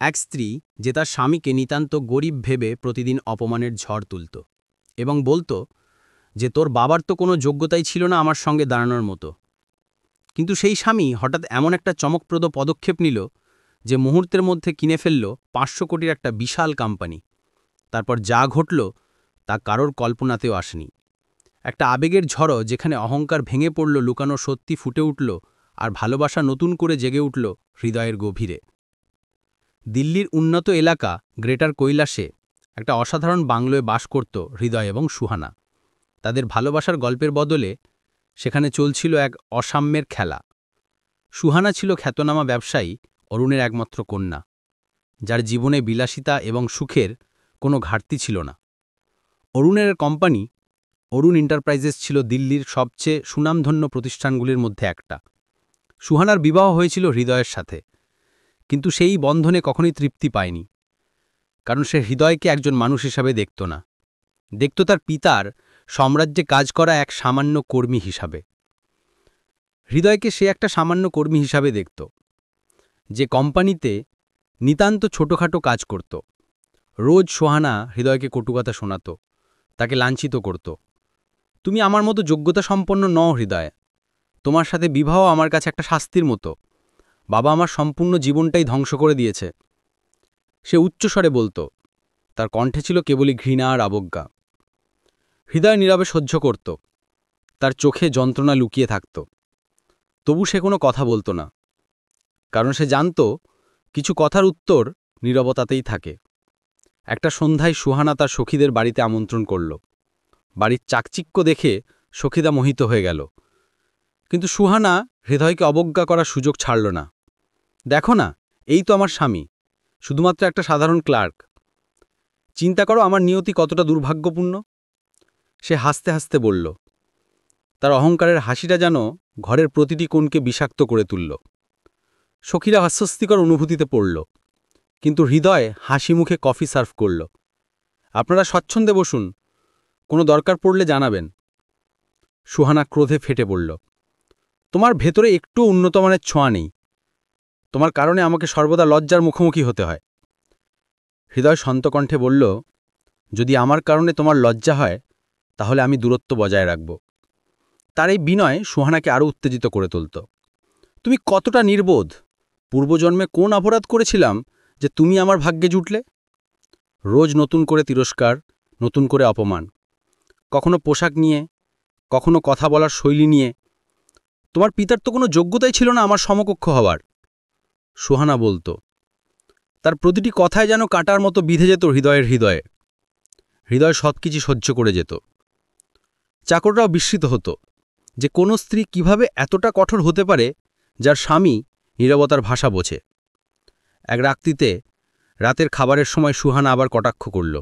এক স্ত্রী যে তার স্বামীকে নিতান্ত গরিব ভেবে প্রতিদিন অপমানের ঝড় তুলত এবং বলত যে তোর বাবার তো কোনো যোগ্যতাই ছিল না আমার সঙ্গে দাঁড়ানোর মতো। কিন্তু সেই স্বামী হঠাৎ এমন একটা চমকপ্রদ পদক্ষেপ নিল যে মুহূর্তের মধ্যে কিনে ফেলল ৫০০ কোটির একটা বিশাল কোম্পানি। তারপর যা ঘটল তা কারোর কল্পনাতেও আসেনি। একটা আবেগের ঝড় যেখানে অহংকার ভেঙে পড়ল, লুকানো সত্যি ফুটে উঠল, আর ভালোবাসা নতুন করে জেগে উঠল হৃদয়ের গভীরে। দিল্লির উন্নত এলাকা গ্রেটার কৈলাসে একটা অসাধারণ বাংলোয় বাস করত হৃদয় এবং সুহানা। তাদের ভালোবাসার গল্পের বদলে সেখানে চলছিল এক অসাম্যের খেলা। সুহানা ছিল খ্যাতনামা ব্যবসায়ী অরুণের একমাত্র কন্যা, যার জীবনে বিলাসিতা এবং সুখের কোনো ঘাটতি ছিল না। অরুণের কোম্পানি অরুণ এন্টারপ্রাইজেস ছিল দিল্লির সবচেয়ে সুনামধন্য প্রতিষ্ঠানগুলির মধ্যে একটা। সুহানার বিবাহ হয়েছিল হৃদয়ের সাথে, কিন্তু সেই বন্ধনে কখনোই তৃপ্তি পায়নি, কারণ সে হৃদয়কে একজন মানুষ হিসাবে দেখত না, দেখত তার পিতার সাম্রাজ্যে কাজ করা এক সামান্য কর্মী হিসাবে। হৃদয়কে সে একটা সামান্য কর্মী হিসাবে দেখত, যে কোম্পানিতে নিতান্ত ছোটখাটো কাজ করত। রোজ সুহানা হৃদয়কে কটুকথা শোনাত, তাকে লাঞ্ছিত করত। তুমি আমার মতো যোগ্যতা সম্পন্ন নও হৃদয়, তোমার সাথে বিবাহ আমার কাছে একটা শাস্তির মতো। বাবা আমার সম্পূর্ণ জীবনটাই ধ্বংস করে দিয়েছে। সে উচ্চস্বরে বলত, তার কণ্ঠে ছিল কেবলই ঘৃণা আর অবজ্ঞা। হৃদয় নীরবে সহ্য করত, তার চোখে যন্ত্রণা লুকিয়ে থাকত। তবু সে কোনো কথা বলত না, কারণ সে জানত কিছু কথার উত্তর নীরবতাতেই থাকে। একটা সন্ধ্যায় সুহানা তার সখীদের বাড়িতে আমন্ত্রণ করল। বাড়ির চাকচিক্য দেখে সখীদা মোহিত হয়ে গেল, কিন্তু সুহানা হৃদয়কে অবজ্ঞা করার সুযোগ ছাড়ল না। দেখো না, এই তো আমার স্বামী, শুধুমাত্র একটা সাধারণ ক্লার্ক। চিন্তা করো আমার নিয়তি কতটা দুর্ভাগ্যপূর্ণ। সে হাসতে হাসতে বলল, তার অহংকারের হাসিটা যেন ঘরের প্রতিটি কোণকে বিষাক্ত করে তুলল। সখীরা অস্বস্তিকর অনুভূতিতে পড়ল, কিন্তু হৃদয় হাসি মুখে কফি সার্ভ করল। আপনারা স্বচ্ছন্দে বসুন, কোনো দরকার পড়লে জানাবেন। সুহানা ক্রোধে ফেটে পড়ল, তোমার ভেতরে একটু উন্নতমানের ছোঁয়া নেই, তোমার কারণে আমাকে সর্বদা লজ্জার মুখোমুখি হতে হয়। হৃদয় শান্ত কণ্ঠে বলল, যদি আমার কারণে তোমার লজ্জা হয় তাহলে আমি দূরত্ব বজায় রাখব। তার এই বিনয় সুহানাকে আরও উত্তেজিত করে তুলত। তুমি কতটা নির্বোধ! পূর্বজন্মে কোন অপরাধ করেছিলাম যে তুমি আমার ভাগ্যে জুটলে? রোজ নতুন করে তিরস্কার, নতুন করে অপমান, কখনো পোশাক নিয়ে, কখনো কথা বলার শৈলী নিয়ে। তোমার পিতার তো কোনো যোগ্যতাই ছিল না আমার সমকক্ষ হওয়ার। সুহানা বলত, তার প্রতিটি কথায় যেন কাঁটার মতো বিঁধে যেত হৃদয়ের হৃদয়ে। হৃদয় সবকিছু সহ্য করে যেত। চাকররাও বিস্মিত হতো যে কোনো স্ত্রী কিভাবে এতটা কঠোর হতে পারে, যার স্বামী নীরবতার ভাষা বোঝে। এক রাত্রিতে রাতের খাবারের সময় সুহানা আবার কটাক্ষ করল,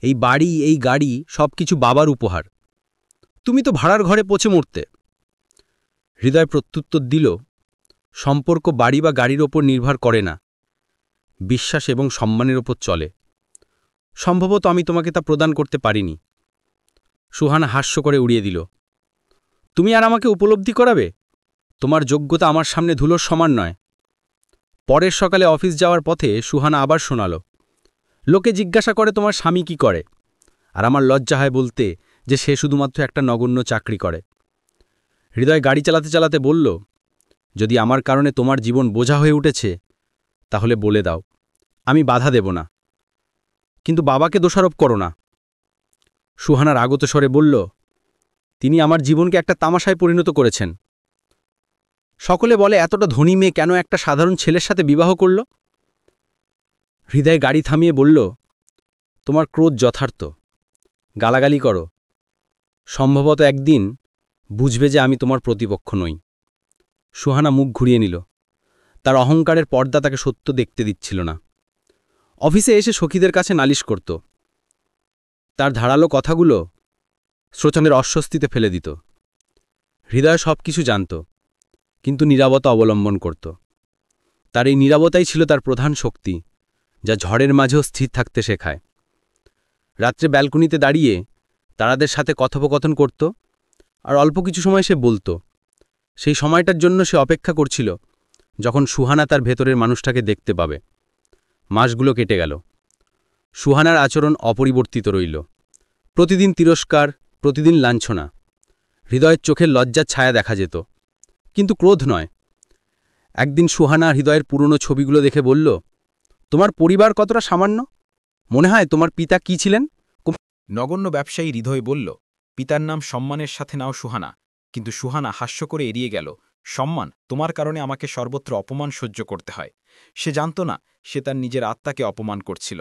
এই বাড়ি, এই গাড়ি সবকিছু বাবার উপহার, তুমি তো ভাড়ার ঘরে পচে মরতে। হৃদয় প্রত্যুত্তর দিল, সম্পর্ক বাড়ি বা গাড়ির ওপর নির্ভর করে না, বিশ্বাস এবং সম্মানের ওপর চলে। সম্ভবত আমি তোমাকে তা প্রদান করতে পারিনি। সুহানা হাস্য করে উড়িয়ে দিল, তুমি আর আমাকে উপলব্ধি করাবে? তোমার যোগ্যতা আমার সামনে ধুলোর সমান নয়। পরের সকালে অফিস যাওয়ার পথে সুহানা আবার শোনাল, লোকে জিজ্ঞাসা করে তোমার স্বামী কি করে, আর আমার লজ্জা হয় বলতে যে সে শুধুমাত্র একটা নগণ্য চাকরি করে। হৃদয় গাড়ি চালাতে চালাতে বলল, যদি আমার কারণে তোমার জীবন বোঝা হয়ে উঠেছে তাহলে বলে দাও, আমি বাধা দেব না, কিন্তু বাবাকে দোষারোপ করো না। সুহানার আগত স্বরে বলল, তিনি আমার জীবনকে একটা তামাশায় পরিণত করেছেন। সকলে বলে এতটা ধনী মেয়ে কেন একটা সাধারণ ছেলের সাথে বিবাহ করল? হৃদয় গাড়ি থামিয়ে বলল, তোমার ক্রোধ যথার্থ, গালাগালি করো, সম্ভবত একদিন বুঝবে যে আমি তোমার প্রতিপক্ষ নই। সুহানা মুখ ঘুরিয়ে নিল, তার অহংকারের পর্দা তাকে সত্য দেখতে দিচ্ছিল না। অফিসে এসে সখীদের কাছে নালিশ করত, তার ধারালো কথাগুলো শ্রোচনের অস্বস্তিতে ফেলে দিত। হৃদয় সব কিছু জানত, কিন্তু নীরবতা অবলম্বন করত। তার এই নীরবতাই ছিল তার প্রধান শক্তি, যা ঝড়ের মাঝেও স্থির থাকতে শেখায়। রাত্রে ব্যালকনিতে দাঁড়িয়ে তারাদের সাথে কথোপকথন করত, আর অল্প কিছু সময় সে বলত। সেই সময়টার জন্য সে অপেক্ষা করছিল, যখন সুহানা তার ভেতরের মানুষটাকে দেখতে পাবে। মাসগুলো কেটে গেল। সুহানার আচরণ অপরিবর্তিত রইল। প্রতিদিন তিরস্কার, প্রতিদিন লাঞ্ছনা। হৃদয়ের চোখের লজ্জার ছায়া দেখা যেত, কিন্তু ক্রোধ নয়। একদিন সুহানা হৃদয়ের পুরনো ছবিগুলো দেখে বলল, তোমার পরিবার কতটা সামান্য? মনে হয় তোমার পিতা কি ছিলেন? নগণ্য ব্যবসায়ী হৃদয় বলল, পিতার নাম সম্মানের সাথে নাও সুহানা। কিন্তু সুহানা হাস্য করে এড়িয়ে গেল। সম্মান? তোমার কারণে আমাকে সর্বত্র অপমান সহ্য করতে হয়। সে জানত না সে তার নিজের আত্মাকে অপমান করছিল।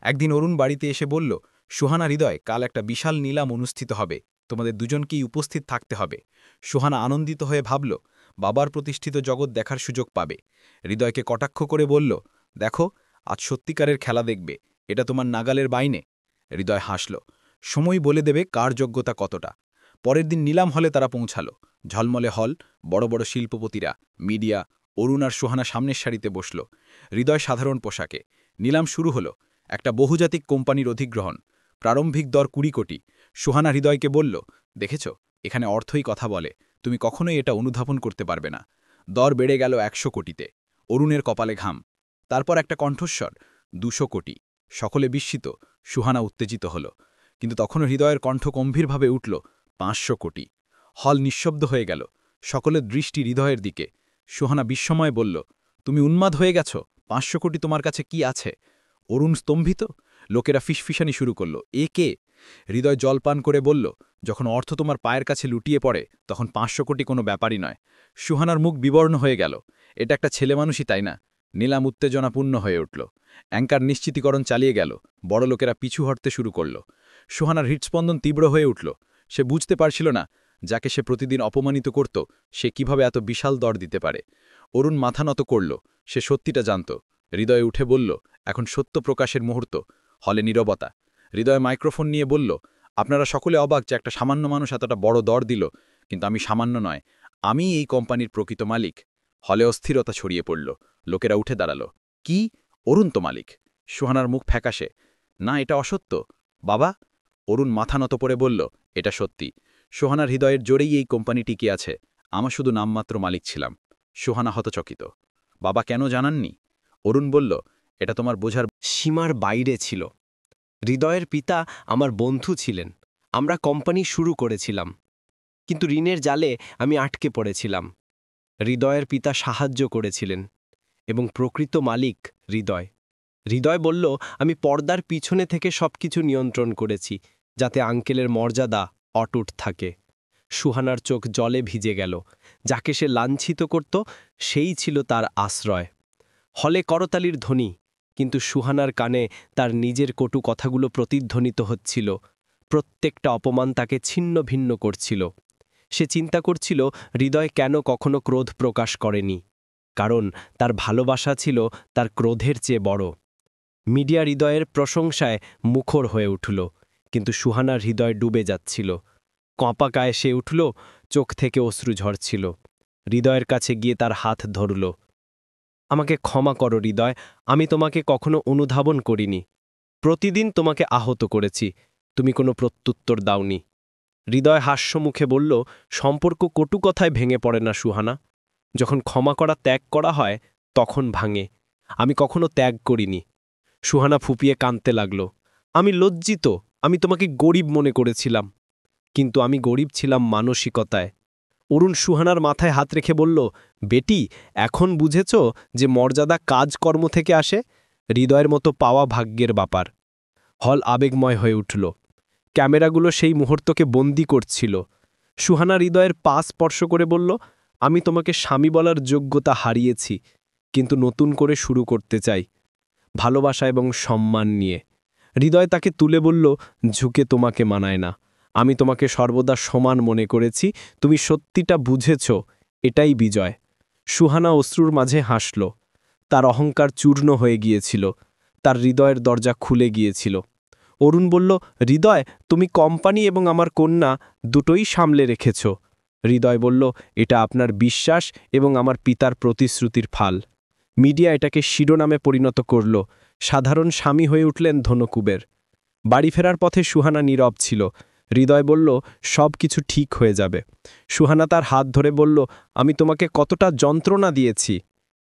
একদিন অরুণ বাড়িতে এসে বলল, সুহানা, হৃদয়, কাল একটা বিশাল নিলাম অনুষ্ঠিত হবে, তোমাদের দুজনকেই উপস্থিত থাকতে হবে। সুহানা আনন্দিত হয়ে ভাবল, বাবার প্রতিষ্ঠিত জগৎ দেখার সুযোগ পাবে। হৃদয়কে কটাক্ষ করে বলল, দেখো, আজ সত্যিকারের খেলা দেখবে, এটা তোমার নাগালের বাইনে। হৃদয় হাসল। সময় বলে দেবে কার যোগ্যতা কতটা। পরের দিন নিলাম হলে তারা পৌঁছালো। ঝলমলে হল, বড় বড় শিল্পপতিরা, মিডিয়া। অরুণ আর সুহানা সামনের সারিতে বসল। হৃদয় সাধারণ পোশাকে। নিলাম শুরু হলো। একটা বহুজাতিক কোম্পানির অধিগ্রহণ। প্রারম্ভিক দর 20 কোটি। সুহানা হৃদয়কে বলল, দেখেছ, এখানে অর্থই কথা বলে, তুমি কখনোই এটা অনুধাবন করতে পারবে না। দর বেড়ে গেল 100 কোটিতে। অরুণের কপালে ঘাম। তারপর একটা কণ্ঠস্বর, 200 কোটি। সকলে বিস্মিত। সুহানা উত্তেজিত হল। কিন্তু তখনও হৃদয়ের কণ্ঠ গম্ভীরভাবে উঠল, 500 কোটি। হল নিঃশব্দ হয়ে গেল। সকলের দৃষ্টি হৃদয়ের দিকে। সুহানা বিস্ময়ে বলল, তুমি উন্মাদ হয়ে গেছ? 500 কোটি তোমার কাছে কি আছে? অরুণ স্তম্ভিত। লোকেরা ফিসফিসানি শুরু করল, এ কে? হৃদয় জলপান করে বলল, যখন অর্থ তোমার পায়ের কাছে লুটিয়ে পড়ে তখন 500 কোটি কোনো ব্যাপারই নয়। সুহানার মুখ বিবর্ণ হয়ে গেল। এটা একটা ছেলেমানুষই, তাই না? নিলাম উত্তেজনাপূর্ণ হয়ে উঠল। অ্যাঙ্কার নিশ্চিতীকরণ চালিয়ে গেল। বড় লোকেরা পিছু হটতে শুরু করল। সুহানার হৃৎস্পন্দন তীব্র হয়ে উঠল। সে বুঝতে পারছিল না, যাকে সে প্রতিদিন অপমানিত করত সে কিভাবে এত বিশাল দর দিতে পারে। অরুণ মাথা নত করল। সে সত্যিটা জানত। হৃদয়ে উঠে বলল, এখন সত্য প্রকাশের মুহূর্ত। হলে নীরবতা। হৃদয় মাইক্রোফোন নিয়ে বলল, আপনারা সকলে অবাক যে একটা সামান্য মানুষ এতটা বড় দর দিল, কিন্তু আমি সামান্য নয়, আমি এই কোম্পানির প্রকৃত মালিক। হলে অস্থিরতা ছড়িয়ে পড়ল। লোকেরা উঠে দাঁড়াল। কি? অরুণ তো মালিক? সুহানার মুখ ফ্যাকাশে। না, এটা অসত্য। বাবা? অরুণ মাথা নত করে বলল, এটা সত্যি। সুহানার হৃদয়ের জোরেই এই কোম্পানি টিকে আছে। আমার শুধু নামমাত্র মালিক ছিলাম। সুহানা হতচকিত। বাবা কেন জানাননি? অরুণ বলল, এটা তোমার বোঝার সীমার বাইরে ছিল। হৃদয়ের পিতা আমার বন্ধু ছিলেন। আমরা কোম্পানি শুরু করেছিলাম, কিন্তু ঋণের জালে আমি আটকে পড়েছিলাম। হৃদয়ের পিতা সাহায্য করেছিলেন, এবং প্রকৃত মালিক হৃদয়। হৃদয় বলল, আমি পর্দার পিছনে থেকে সবকিছু নিয়ন্ত্রণ করেছি, যাতে আঙ্কেলের মর্যাদা অটুট থাকে। সুহানার চোখ জলে ভিজে গেল। যাকে সে লাঞ্ছিত করত সেই ছিল তার আশ্রয়। হলে করতালির ধ্বনি, কিন্তু সুহানার কানে তার নিজের কটু কথাগুলো প্রতিধ্বনিত হচ্ছিল। প্রত্যেকটা অপমান তাকে ছিন্ন ভিন্ন করছিল। সে চিন্তা করছিল, হৃদয় কেন কখনো ক্রোধ প্রকাশ করেনি, কারণ তার ভালোবাসা ছিল তার ক্রোধের চেয়ে বড়। মিডিয়া হৃদয়ের প্রশংসায় মুখর হয়ে উঠল, কিন্তু সুহানার হৃদয় ডুবে যাচ্ছিল। কঁপাকায় সে উঠল, চোখ থেকে অশ্রু ঝরছিল। হৃদয়ের কাছে গিয়ে তার হাত ধরল। আমাকে ক্ষমা করো হৃদয়, আমি তোমাকে কখনো অনুধাবন করিনি। প্রতিদিন তোমাকে আহত করেছি, তুমি কোনো প্রত্যুত্তর দাওনি। হৃদয় হাস্যমুখে বলল, সম্পর্ক কটু কথায় ভেঙে পড়ে না সুহানা। যখন ক্ষমা করা ত্যাগ করা হয় তখন ভাঙে। আমি কখনো ত্যাগ করিনি। সুহানা ফুপিয়ে কাঁদতে লাগল। আমি লজ্জিত, আমি তোমাকে গরিব মনে করেছিলাম, কিন্তু আমি গরিব ছিলাম মানসিকতায়। অরুণ সুহানার মাথায় হাত রেখে বলল, বেটি, এখন বুঝেছ যে মর্যাদা কাজকর্ম থেকে আসে? হৃদয়ের মতো পাওয়া ভাগ্যের ব্যাপার। হল আবেগময় হয়ে উঠল। ক্যামেরাগুলো সেই মুহূর্তকে বন্দি করছিল। সুহানা হৃদয়ের পা স্পর্শ করে বলল, আমি তোমাকে স্বামী বলার যোগ্যতা হারিয়েছি, কিন্তু নতুন করে শুরু করতে চাই, ভালোবাসা এবং সম্মান নিয়ে। হৃদয় তাকে তুলে বলল, ঝুঁকে তোমাকে মানায় না। আমি তোমাকে সর্বদা সমান মনে করেছি, তুমি সত্যিটা বুঝেছ, এটাই বিজয়। সুহানা অশ্রুর মাঝে হাসল। তার অহংকার চূর্ণ হয়ে গিয়েছিল। তার হৃদয়ের দরজা খুলে গিয়েছিল। অরুণ বলল, হৃদয়, তুমি কোম্পানি এবং আমার কন্যা দুটোই সামলে রেখেছ। হৃদয় বলল, এটা আপনার বিশ্বাস এবং আমার পিতার প্রতিশ্রুতির ফাল। মিডিয়া এটাকে শিরোনামে পরিণত করল। সাধারণ স্বামী হয়ে উঠলেন ধনকুবের। বাড়ি ফেরার পথে সুহানা নীরব ছিল। হৃদয় বলল, সব কিছু ঠিক হয়ে যাবে। সুহানা তার হাত ধরে বলল, আমি তোমাকে কতটা যন্ত্রণা দিয়েছি,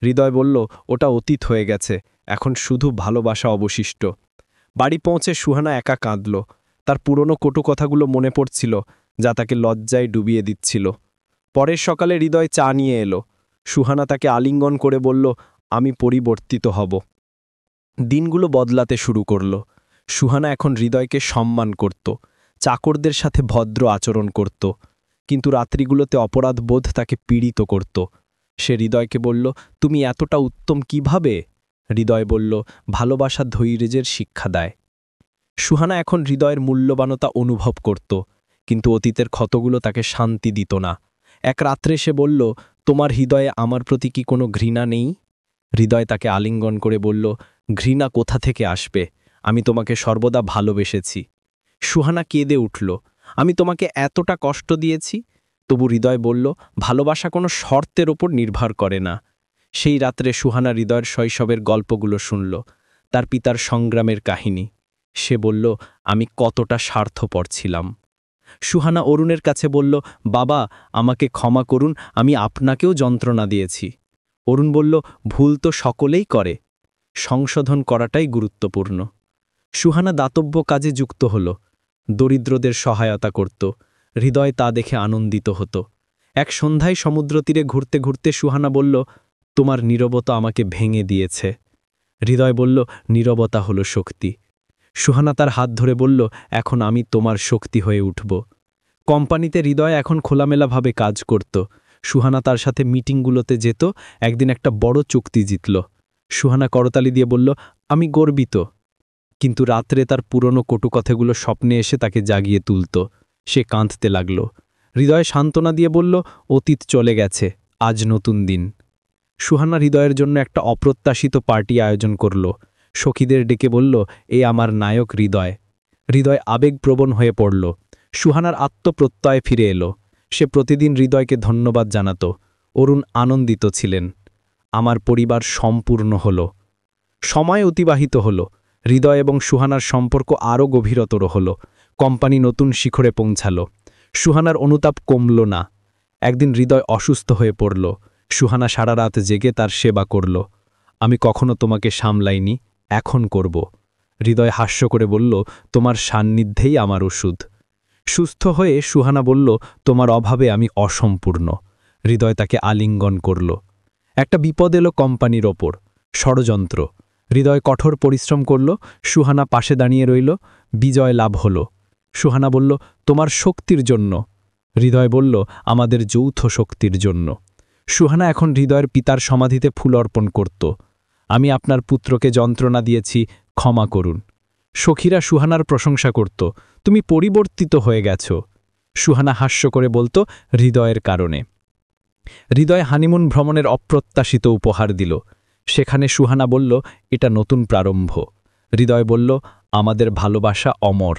হৃদয় বলল, ওটা অতীত হয়ে গেছে, এখন শুধু ভালোবাসা অবশিষ্ট। বাড়ি পৌঁছে সুহানা একা কাঁদল। তার পুরনো কটু কথাগুলো মনে পড়ছিল, যা তাকে লজ্জায় ডুবিয়ে দিচ্ছিল। পরের সকালে হৃদয় চা নিয়ে এলো। সুহানা তাকে আলিঙ্গন করে বলল, আমি পরিবর্তিত হব। দিনগুলো বদলাতে শুরু করল। সুহানা এখন হৃদয়কে সম্মান করত, চাকরদের সাথে ভদ্র আচরণ করত, কিন্তু রাত্রিগুলোতে অপরাধবোধ তাকে পীড়িত করত। সে হৃদয়কে বলল, তুমি এতটা উত্তম কিভাবে? হৃদয় বলল, ভালোবাসা ধৈর্যের শিক্ষা দেয়। সুহানা এখন হৃদয়ের মূল্যবানতা অনুভব করত, কিন্তু অতীতের ক্ষতগুলো তাকে শান্তি দিত না। এক রাত্রে সে বলল, তোমার হৃদয়ে আমার প্রতি কি কোনো ঘৃণা নেই? হৃদয় তাকে আলিঙ্গন করে বলল, ঘৃণা কোথা থেকে আসবে? আমি তোমাকে সর্বদা ভালোবেসেছি। সুহানা কেঁদে উঠল, আমি তোমাকে এতটা কষ্ট দিয়েছি? তবু হৃদয় বলল, ভালোবাসা কোনো শর্তের ওপর নির্ভর করে না। সেই রাত্রে সুহানা হৃদয়ের শৈশবের গল্পগুলো শুনল, তার পিতার সংগ্রামের কাহিনী। সে বলল, আমি কতটা স্বার্থপর ছিলাম। সুহানা অরুণের কাছে বলল, বাবা, আমাকে ক্ষমা করুন, আমি আপনাকেও যন্ত্রণা দিয়েছি। অরুণ বলল, ভুল তো সকলেই করে, সংশোধন করাটাই গুরুত্বপূর্ণ। সুহানা দাতব্য কাজে যুক্ত হল, দরিদ্রদের সহায়তা করত। হৃদয় তা দেখে আনন্দিত হতো। এক সন্ধ্যায় সমুদ্র তীরে ঘুরতে ঘুরতে সুহানা বলল, তোমার নীরবতা আমাকে ভেঙে দিয়েছে। হৃদয় বলল, নীরবতা হলো শক্তি। সুহানা তার হাত ধরে বলল, এখন আমি তোমার শক্তি হয়ে উঠব। কোম্পানিতে হৃদয় এখন খোলামেলাভাবে কাজ করত। সুহানা তার সাথে মিটিংগুলোতে যেত। একদিন একটা বড় চুক্তি জিতল। সুহানা করতালি দিয়ে বলল, আমি গর্বিত। কিন্তু রাত্রে তার পুরনো কটুকথাগুলো স্বপ্নে এসে তাকে জাগিয়ে তুলত। সে কাঁদতে লাগল। হৃদয় সান্ত্বনা দিয়ে বলল, অতীত চলে গেছে, আজ নতুন দিন। সুহানা হৃদয়ের জন্য একটা অপ্রত্যাশিত পার্টি আয়োজন করল। সখীদের ডেকে বলল, এ আমার নায়ক হৃদয়। হৃদয় আবেগপ্রবণ হয়ে পড়ল। সুহানার আত্মপ্রত্যয় ফিরে এলো। সে প্রতিদিন হৃদয়কে ধন্যবাদ জানাত। অরুণ আনন্দিত ছিলেন। আমার পরিবার সম্পূর্ণ হল। সময় অতিবাহিত হল। হৃদয় এবং সুহানার সম্পর্ক আরও গভীরতর হল। কোম্পানি নতুন শিখরে পৌঁছাল। সুহানার অনুতাপ কমল না। একদিন হৃদয় অসুস্থ হয়ে পড়ল। সুহানা সারা রাত জেগে তার সেবা করল। আমি কখনো তোমাকে সামলাইনি, এখন করব। হৃদয় হাস্য করে বলল, তোমার সান্নিধ্যেই আমার ওষুধ। সুস্থ হয়ে সুহানা বলল, তোমার অভাবে আমি অসম্পূর্ণ। হৃদয় তাকে আলিঙ্গন করল। একটা বিপদ এলো কোম্পানির ওপর, ষড়যন্ত্র। হৃদয় কঠোর পরিশ্রম করল। সুহানা পাশে দাঁড়িয়ে রইল। বিজয় লাভ হল। সুহানা বলল, তোমার শক্তির জন্য। হৃদয় বলল, আমাদের যৌথ শক্তির জন্য। সুহানা এখন হৃদয়ের পিতার সমাধিতে ফুল অর্পণ করত। আমি আপনার পুত্রকে যন্ত্রণা দিয়েছি, ক্ষমা করুন। সখীরা সুহানার প্রশংসা করত, তুমি পরিবর্তিত হয়ে গেছ। সুহানা হাস্য করে বলতো, হৃদয়ের কারণে। হৃদয় হানিমুন ভ্রমণের অপ্রত্যাশিত উপহার দিল। সেখানে সুহানা বলল, এটা নতুন প্রারম্ভ। হৃদয় বলল, আমাদের ভালোবাসা অমর।